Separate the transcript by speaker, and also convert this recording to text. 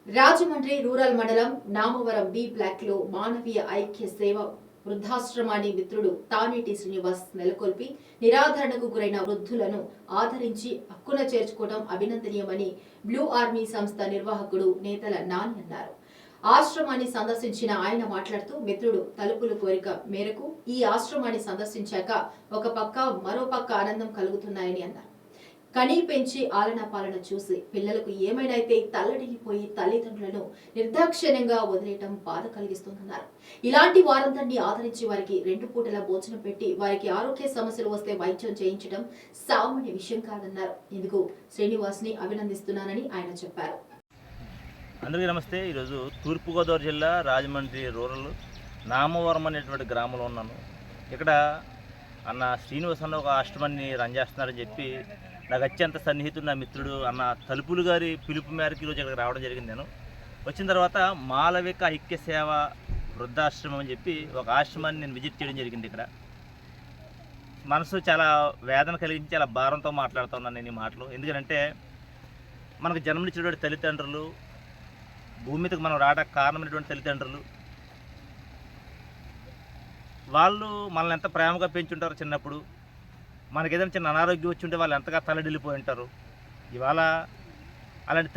Speaker 1: Rajahmundry rural మండలం Namavaram B block లో మానవీయ ఐక్య సేవ వృద్ధాశ్రమాన్ని మిత్రుడు తానేటి శ్రీనివాస్ నెలకొల్పి నిరాదరణకు గురైన వృద్ధులను ఆదరించి హక్కున చేర్చుకోవడం అభినందనీయమని బ్లూ ఆర్మీ సంస్థ నిర్వాహకుడు నేతల నాని అన్నారు. ఆశ్రమాన్ని సందర్శించిన ఆయన మాట్లాడుతూ మిత్రుడు తలుపుల కోరిక మేరకు ఈ ఆశ్రమాన్ని సందర్శించాక ఒక పక్క మరో పక్క ఆనందం కలుగుతున్నాయని అన్నారు. కనీ పెంచి ఆలన పాలన చూసి పిల్లలకు ఏమైనైతే తల్లడిల్లిపోయి తల్లిదండ్రులను నిర్దాక్షిణ్యంగా వదిలేయటం బాధ కలిగిస్తుందన్నారు. ఇలాంటి వారందరినీ ఆదరించి వారికి 2 పూటల భోజనం పెట్టి వారికి ఆరోగ్య సమస్యలు వస్తే వైద్యం చేయించడం సామాన్య విషయం కాదన్నారు. ఇందుకు శ్రీనివాస్ ని అభినందిస్తున్నానని ఆయన చెప్పారు.
Speaker 2: అందరికీ నమస్తే. ఈరోజు తూర్పుగోదావరి జిల్లా రాజమండ్రి రూరల్ నామవరం అనేటువంటి గ్రామంలో ఉన్నాను. ఇక్కడ అన్న శ్రీనివాస్ అన్న ఒక ఆశ్రమాన్ని రన్ చేస్తున్నారని చెప్పి నాకు అత్యంత సన్నిహితుడు నా మిత్రుడు అన్న తలుపులు గారి పిలుపు మేరకు ఈరోజు ఇక్కడికి రావడం జరిగింది. నేను వచ్చిన తర్వాత మాలవిక ఐక్య సేవ వృద్ధాశ్రమం అని చెప్పి ఒక ఆశ్రమాన్ని నేను విజిట్ చేయడం జరిగింది. ఇక్కడ మనసు చాలా వేదన కలిగించి చాలా భారంతో మాట్లాడుతున్నాను నేను ఈ మాటలు. ఎందుకంటే మనకు జన్మనిచ్చినటువంటి తల్లిదండ్రులు, భూమి మీదకి మనం రావడానికి కారణమైనటువంటి తల్లిదండ్రులు, వాళ్ళు మనల్ని ఎంత ప్రేమగా పెంచుంటారో చిన్నప్పుడు. మనకి ఏదైనా చిన్న అనారోగ్యం వచ్చి ఉంటే వాళ్ళు ఎంతగా తలడిల్లిపోయి ఉంటారు. ఇవాళ అలాంటి